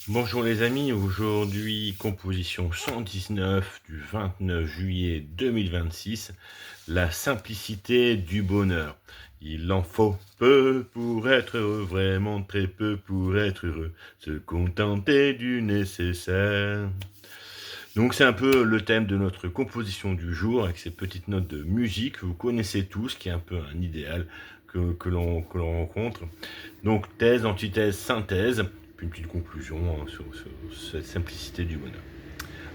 Bonjour les amis, aujourd'hui composition 119 du 29 juillet 2026, la simplicité du bonheur. Il en faut peu pour être heureux, vraiment très peu pour être heureux, se contenter du nécessaire. Donc c'est un peu le thème de notre composition du jour avec ces petites notes de musique que vous connaissez tous, qui est un peu un idéal que l'on rencontre. Donc thèse, antithèse, synthèse, puis une petite conclusion sur cette simplicité du bonheur.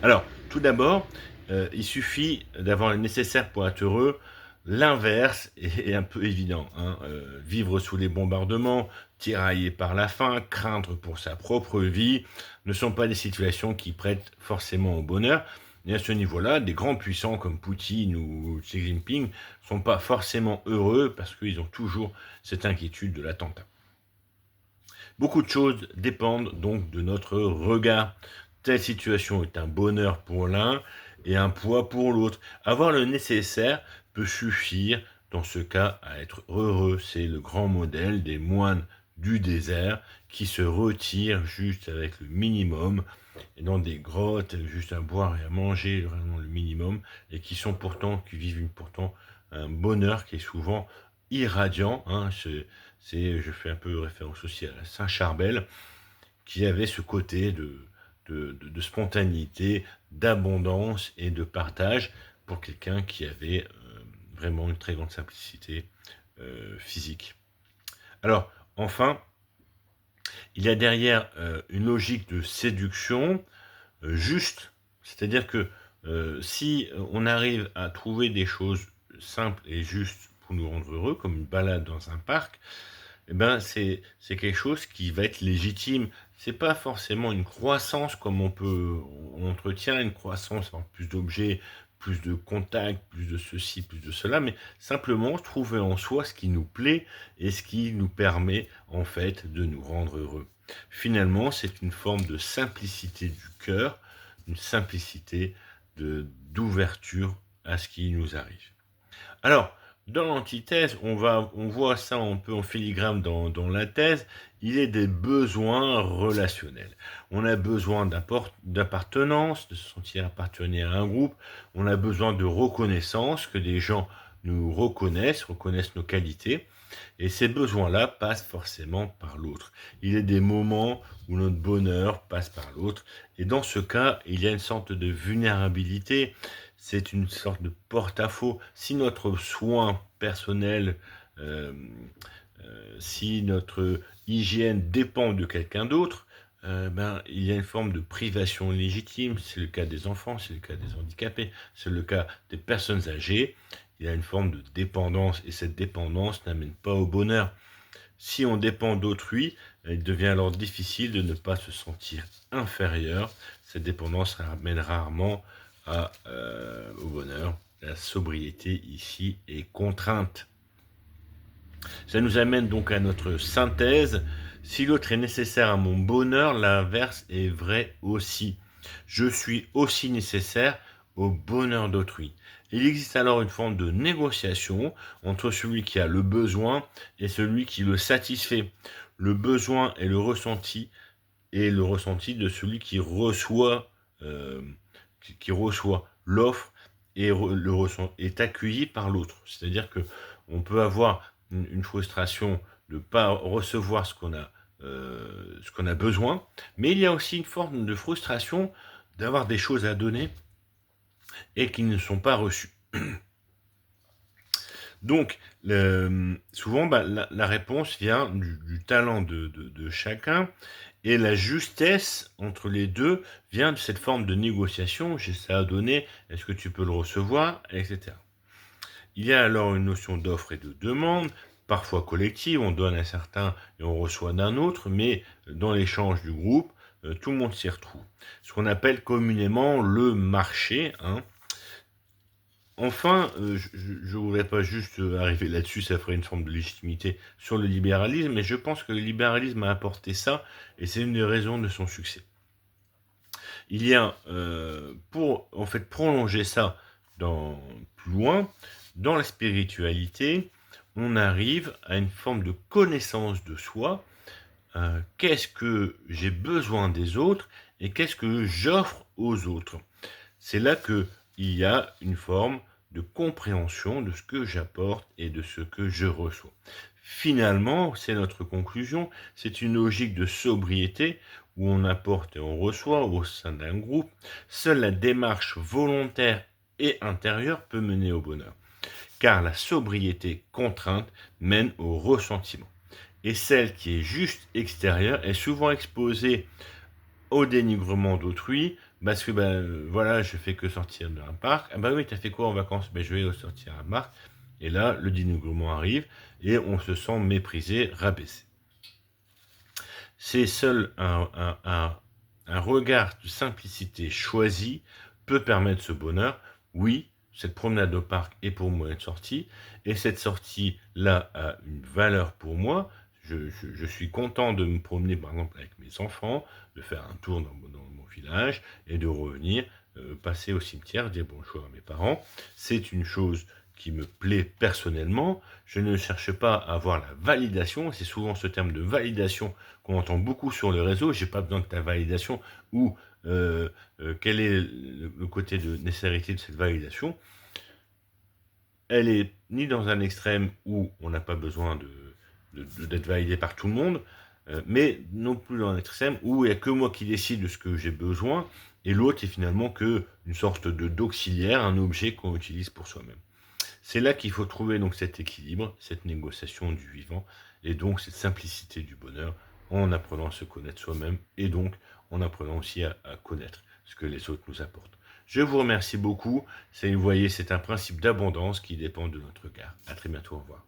Alors, tout d'abord, il suffit d'avoir le nécessaire pour être heureux. L'inverse est un peu évident, hein. Vivre sous les bombardements, tiraillé par la faim, craindre pour sa propre vie, ne sont pas des situations qui prêtent forcément au bonheur. Et à ce niveau-là, des grands puissants comme Poutine ou Xi Jinping ne sont pas forcément heureux parce qu'ils ont toujours cette inquiétude de l'attentat. Beaucoup de choses dépendent donc de notre regard. Telle situation est un bonheur pour l'un et un poids pour l'autre. Avoir le nécessaire peut suffire dans ce cas à être heureux. C'est le grand modèle des moines du désert qui se retirent juste avec le minimum et dans des grottes, juste à boire et à manger vraiment le minimum et qui vivent pourtant un bonheur qui est souvent irradiant, hein. Je fais un peu référence aussi à Saint Charbel, qui avait ce côté de spontanéité, d'abondance et de partage pour quelqu'un qui avait vraiment une très grande simplicité physique. Alors, enfin, il y a derrière une logique de séduction juste, c'est-à-dire que si on arrive à trouver des choses simples et justes pour nous rendre heureux, comme une balade dans un parc, eh ben, c'est quelque chose qui va être légitime. C'est pas forcément une croissance comme on entretient une croissance, avoir plus d'objets, plus de contacts, plus de ceci, plus de cela, mais simplement trouver en soi ce qui nous plaît et ce qui nous permet, en fait, de nous rendre heureux. Finalement, c'est une forme de simplicité du cœur, une simplicité d'ouverture à ce qui nous arrive. Alors, dans l'antithèse, on voit ça un peu en filigrane dans la thèse, il est des besoins relationnels. On a besoin d'appartenance, de se sentir appartenir à un groupe, on a besoin de reconnaissance, que des gens nous reconnaissent nos qualités, et ces besoins-là passent forcément par l'autre. Il y a des moments où notre bonheur passe par l'autre, et dans ce cas, il y a une sorte de vulnérabilité, c'est une sorte de porte-à-faux. Si notre soin personnel, euh, si notre hygiène dépend de quelqu'un d'autre, il y a une forme de privation légitime. C'est le cas des enfants, c'est le cas des handicapés, c'est le cas des personnes âgées. Il y a une forme de dépendance et cette dépendance n'amène pas au bonheur. Si on dépend d'autrui, il devient alors difficile de ne pas se sentir inférieur. Cette dépendance ramène rarement au bonheur. La sobriété ici est contrainte. Ça nous amène donc à notre synthèse. Si l'autre est nécessaire à mon bonheur, l'inverse est vrai aussi. Je suis aussi nécessaire au bonheur d'autrui. Il existe alors une forme de négociation entre celui qui a le besoin et celui qui le satisfait. Le besoin est le ressenti de celui euh, qui reçoit l'offre et est accueilli par l'autre. C'est-à-dire que on peut avoir une frustration de ne pas recevoir ce qu'on a besoin, mais il y a aussi une forme de frustration d'avoir des choses à donner et qui ne sont pas reçues. Donc, souvent, la réponse vient du talent de chacun et la justesse entre les deux vient de cette forme de négociation. J'ai ça à donner, est-ce que tu peux le recevoir, etc. Il y a alors une notion d'offre et de demande, parfois collective, on donne à certains et on reçoit d'un autre, mais dans l'échange du groupe, tout le monde s'y retrouve. Ce qu'on appelle communément le marché, hein. Enfin, je ne voudrais pas juste arriver là-dessus, ça ferait une forme de légitimité sur le libéralisme, mais je pense que le libéralisme a apporté ça, et c'est une des raisons de son succès. Il y a, pour en fait prolonger ça plus loin, dans la spiritualité, on arrive à une forme de connaissance de soi, qu'est-ce que j'ai besoin des autres et qu'est-ce que j'offre aux autres. C'est là qu'il y a une forme de compréhension de ce que j'apporte et de ce que je reçois. Finalement, c'est notre conclusion, c'est une logique de sobriété où on apporte et on reçoit au sein d'un groupe. Seule la démarche volontaire et intérieure peut mener au bonheur, car la sobriété contrainte mène au ressentiment. Et celle qui est juste extérieure est souvent exposée au dénigrement d'autrui, parce que voilà, je fais que sortir d'un parc. Ah bah oui, t'as fait quoi en vacances? Ben je vais sortir à un parc. Et là, le dénigrement arrive et on se sent méprisé, rabaissé. C'est seul un regard de simplicité choisi peut permettre ce bonheur. Oui, cette promenade au parc est pour moi une sortie, et cette sortie-là a une valeur pour moi. Je suis content de me promener, par exemple, avec mes enfants, de faire un tour dans mon village, et de revenir, passer au cimetière, dire bonjour à mes parents. C'est une chose qui me plaît personnellement. Je ne cherche pas à avoir la validation, c'est souvent ce terme de validation qu'on entend beaucoup sur le réseau. J'ai pas besoin de ta validation, ou quel est le côté de nécessité de cette validation. Elle est ni dans un extrême où on n'a pas besoin d'être validé par tout le monde, mais non plus dans un extrême où il n'y a que moi qui décide de ce que j'ai besoin, et l'autre est finalement que une sorte d'auxiliaire, un objet qu'on utilise pour soi-même. C'est là qu'il faut trouver donc cet équilibre, cette négociation du vivant, et donc cette simplicité du bonheur, en apprenant à se connaître soi-même, et donc en apprenant aussi à connaître ce que les autres nous apportent. Je vous remercie beaucoup. Vous voyez, c'est un principe d'abondance qui dépend de notre regard. À très bientôt, au revoir.